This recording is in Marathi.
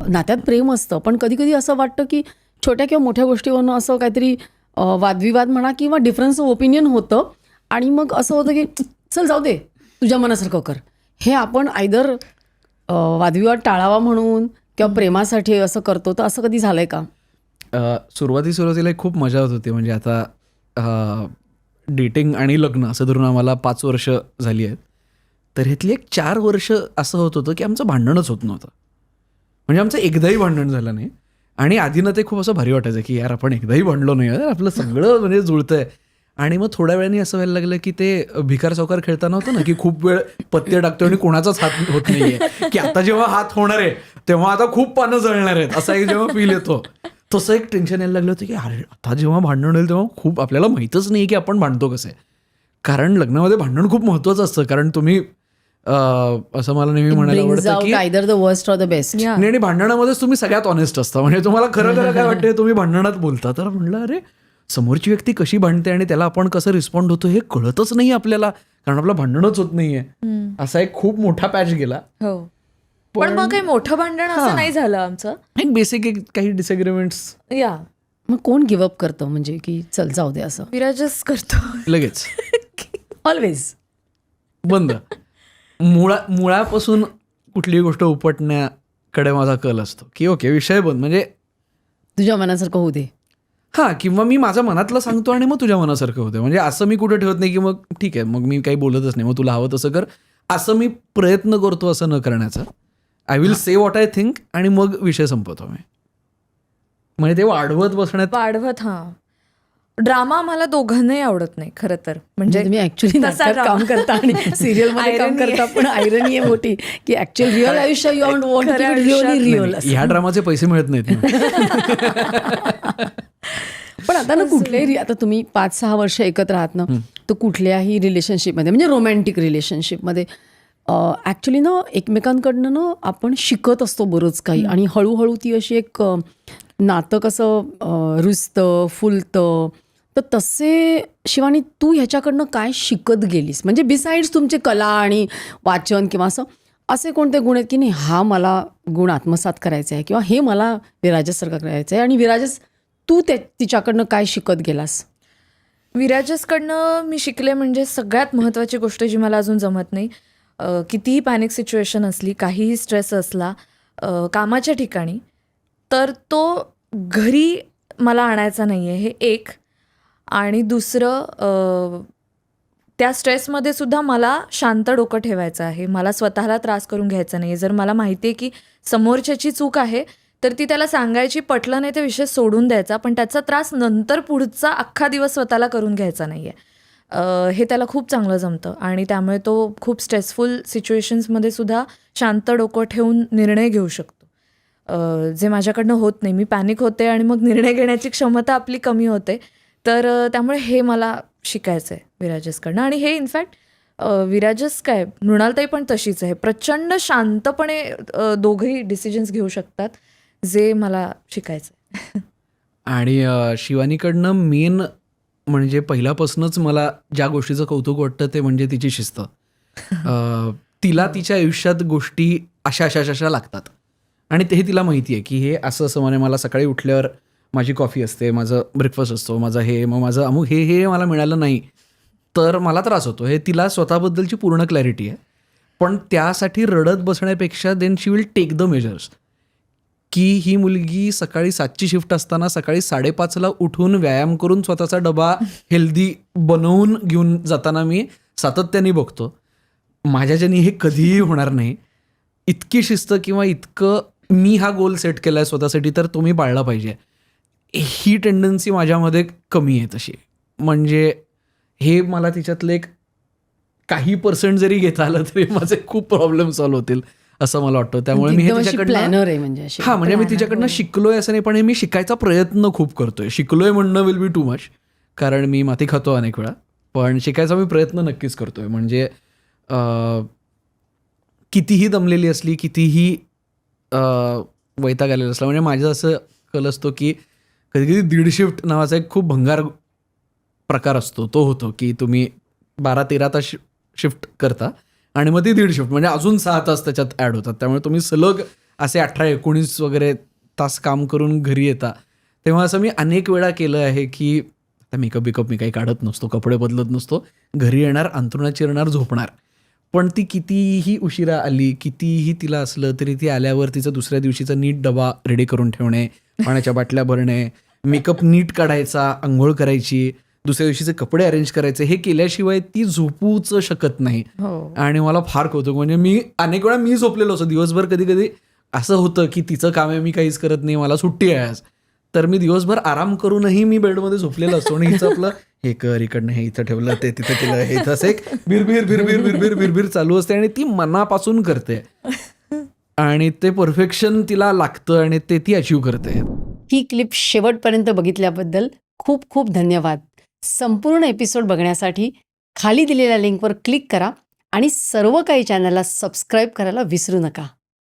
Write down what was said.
नात्यात प्रेम असतं, पण कधी कधी असं वाटतं की छोट्या किंवा मोठ्या गोष्टीवरनं असं काहीतरी वादविवाद म्हणा किंवा डिफरन्स ऑफ ओपिनियन होतं आणि मग असं होतं की चल जाऊ दे तुझ्या मनासारखं कर. हे आपण आयदर वादविवाद टाळावा म्हणून किंवा प्रेमासाठी असं करतो, तर असं कधी झालंय का? सुरुवातीला खूप मजा होत होती. म्हणजे आता डेटिंग आणि लग्न असं धरून आम्हाला 5 वर्ष झाली आहेत. तर ह्यातली एक 4 वर्ष असं होत होतं की आमचं भांडणच होत नव्हतं. म्हणजे आमचं एकदाही भांडण झालं नाही. आणि आधीनं ते खूप असं भारी वाटायचं की यार आपण एकदाही भांडलो नाही, आपलं सगळं म्हणजे जुळतंय. आणि मग थोड्या वेळाने असं व्हायला लागलं की ते भिकार सावकार खेळताना होतं ना, की खूप वेळ पत्ते टाकतो आणि कोणाचाच हात होत नाहीये, की आता जेव्हा हात होणार आहे तेव्हा आता खूप पानं जळणार आहेत, असा एक जेव्हा फील येतो, तसं एक टेन्शन यायला लागलं होतं की अरे आता जेव्हा भांडण होईल तेव्हा खूप आपल्याला माहीतच नाही की आपण भांडतो कसं आहे. कारण लग्नामध्ये भांडण खूप महत्त्वाचं असतं. कारण तुम्ही असं मला नेहमी म्हणायला आवडतं की either the worst or the best. आणि भांडणामध्येच तुम्ही सगळ्यात ऑनेस्ट असता. म्हणजे तुम्हाला खरं खरं काय वाटतं तुम्ही भांडणात बोलता. तर म्हणलं अरे समोरची व्यक्ती कशी भांडते आणि त्याला आपण कसं रिस्पॉन्ड होतो हे कळतच नाही आपल्याला, कारण आपलं भांडणच होत नाहीये. असा एक खूप मोठा पॅच गेला. पण मग काही मोठं भांडण असं नाही झालं आमचं. एक बेसिक काही डिसएग्रीमेंट्स. या मग कोण गिव्हअप करतं म्हणजे की चल जाऊ दे असं? विराजच करतो लगेच ऑलवेज बंद. मुळापासून कुठलीही गोष्ट उपटण्याकडे माझा कल असतो की ओके विषय बंद. म्हणजे तुझ्या मनासारखं होऊ दे. हां, किंवा मी माझं मनातलं सांगतो आणि मग तुझ्या मनासारखं होतं. म्हणजे असं मी कुठं ठेवत नाही की मग ठीक आहे मग मी काही बोलतच नाही, मग तुला हवं तसं कर, असं मी प्रयत्न करतो असं न करण्याचा. I will say what I think आणि मग विषय संपवतो मी. म्हणजे ते वाढवत ड्रामा मला दोघांनाही आवडत नाही खरं तर. म्हणजे तुम्ही ऍक्च्युली काम करता आणि सिरियल मध्ये काम करता, पण आयरनी आहे मोठी की ऍक्च्युअल रिअल आयुष्य you want to keep it really real. ह्या ड्रामाचे पैसे मिळत नाहीत. पण आता ना कुठल्याही आता तुम्ही 5-6 वर्ष एकत्र आहात ना, तर कुठल्याही रिलेशनशिपमध्ये म्हणजे रोमॅन्टिक रिलेशनशिपमध्ये ॲक्च्युली ना एकमेकांकडनं ना आपण शिकत असतो बरंच काही, आणि हळूहळू ती अशी एक नातं कसं रुजतं फुलतं. तर तसे शिवानी तू ह्याच्याकडनं काय शिकत गेलीस? म्हणजे बिसाइड्स तुमचे कला आणि वाचन किंवा असे कोणते गुण आहेत की नाही हा मला गुण आत्मसात करायचा आहे किंवा हे मला विराजसारखं करायचं आहे, आणि विराजस तू तिच्याकडनं काय शिकत गेलास? विराजसकडनं मी शिकले म्हणजे सगळ्यात महत्त्वाची गोष्ट जी मला अजून जमत नाही, कितीही पॅनिक सिच्युएशन असली, काहीही स्ट्रेस असला कामाच्या ठिकाणी, तर तो घरी मला आणायचा नाही आहे, हे एक. आणि दुसरं, त्या स्ट्रेसमध्ये सुद्धा मला शांत डोकं ठेवायचं आहे. मला स्वतःला त्रास करून घ्यायचा नाही आहे. जर मला माहिती आहे की समोरच्याची चूक आहे तर ती त्याला सांगायची, पटलं नाही ते विषय सोडून द्यायचा, पण त्याचा त्रास नंतर पुढचा अख्खा दिवस स्वतःला करून घ्यायचा नाही आहे. हे त्याला खूप चांगलं जमतं आणि त्यामुळे तो खूप स्ट्रेसफुल सिच्युएशन्समध्ये सुद्धा शांत डोकं ठेवून निर्णय घेऊ शकतो, जे माझ्याकडनं होत नाही. मी पॅनिक होते आणि मग निर्णय घेण्याची क्षमता आपली कमी होते. तर त्यामुळे हे मला शिकायचं आहे विराजसकडनं. आणि हे इनफॅक्ट विराजस काय, मृणालताई पण तशीच आहे, प्रचंड शांतपणे दोघंही डिसिजन्स घेऊ शकतात, जे मला शिकायचं आहे. आणि शिवानीकडनं मेन म्हणजे पहिल्यापासूनच मला ज्या गोष्टीचं कौतुक वाटतं ते म्हणजे तिची शिस्त. तिला तिच्या आयुष्यात गोष्टी अशा लागतात आणि ते तिला माहिती आहे की हे असं म्हणजे मला सकाळी उठल्यावर माझी कॉफी असते, माझं ब्रेकफास्ट असतो, माझं हे, मग माझं अमुक, हे मला मिळालं नाही तर मला त्रास होतो, हे तिला स्वतःबद्दलची पूर्ण क्लॅरिटी आहे. पण त्यासाठी रडत बसण्यापेक्षा then she will take the measures, की ही मुलगी सकाळी 7ची शिफ्ट असताना सकाळी 5:30ला उठून व्यायाम करून स्वतःचा डबा हेल्दी बनवून घेऊन जाताना मी सातत्याने बघतो. माझ्याच्यानी हे कधीही होणार नाही. इतकी शिस्त किंवा इतकं मी हा गोल सेट केला आहे स्वतःसाठी तर तो मी पाळला पाहिजे, ही टेंडन्सी माझ्यामध्ये कमी आहे तशी. म्हणजे हे मला तिच्यातलं एक काही % जरी घेता आलं तरी माझे खूप प्रॉब्लेम सॉल्व्ह होतील असं मला वाटतं. त्यामुळे मी हे तिच्याकडनं म्हणजे मी तिच्याकडनं शिकलोय असं नाही, पण हे मी शिकायचा प्रयत्न खूप करतोय. शिकलोय म्हणणं विल बी टू मच, कारण मी माती खातो अनेक वेळा, पण शिकायचा मी प्रयत्न नक्कीच करतोय. म्हणजे कितीही दमलेली असली, कितीही वैताग आलेला असला, म्हणजे माझं असं कल असतो की कधी 1.5 शिफ्ट नावाचा एक खूप भंगार प्रकार असतो, तो होतो की तुम्ही 12-13 तास शिफ्ट करता आणि मग ती 1.5 शिफ्ट म्हणजे अजून 6 तास त्याच्यात ॲड होतात. त्यामुळे तुम्ही सलग असे 18-19 वगैरे तास काम करून घरी येता, तेव्हा असं मी अनेक वेळा केलं आहे की आता मेकअप मी काही काढत नसतो, कपडे बदलत नसतो, घरी येणार, अंथरुणात शिरणार, झोपणार. पण ती कितीही उशिरा आली, कितीही तिला असलं तरी ती आल्यावर तिचा दुसऱ्या दिवशीचा नीट डबा रेडी करून ठेवणे, पाण्याच्या बाटल्या भरणे, मेकअप नीट काढायचा, अंघोळ करायची, दुसऱ्या दिवशीचे कपडे अरेंज करायचे, हे केल्याशिवाय ती झोपूच शकत नाही. आणि मला फार कौतुक, म्हणजे मी अनेक वेळा मी झोपलेलो असतो दिवसभर. कधी कधी असं होतं की तिचं काम आहे, मी काहीच करत नाही, मला सुट्टी आहे आज, तर मी दिवसभर आराम करूनही मी बेडमध्ये झोपलेलो असतो आणि हिचं आपलं हे कर, इकडनं हे इथं ठेवलं, ते तिथं केलं, हे इथं असं एक बिरबिर बिरबिर बिरबिर बिरबिर चालू असते आणि ती मनापासून करते आणि ते परफेक्शन तिला लागतं आणि ते ती अचीव करते. ही क्लिप शेवटपर्यंत बघितल्याबद्दल खूप खूप धन्यवाद. संपूर्ण एपिसोड बघण्यासाठी खाली दिलेल्या लिंकवर क्लिक करा आणि सर्व काही चॅनलला सबस्क्राईब करायला विसरू नका.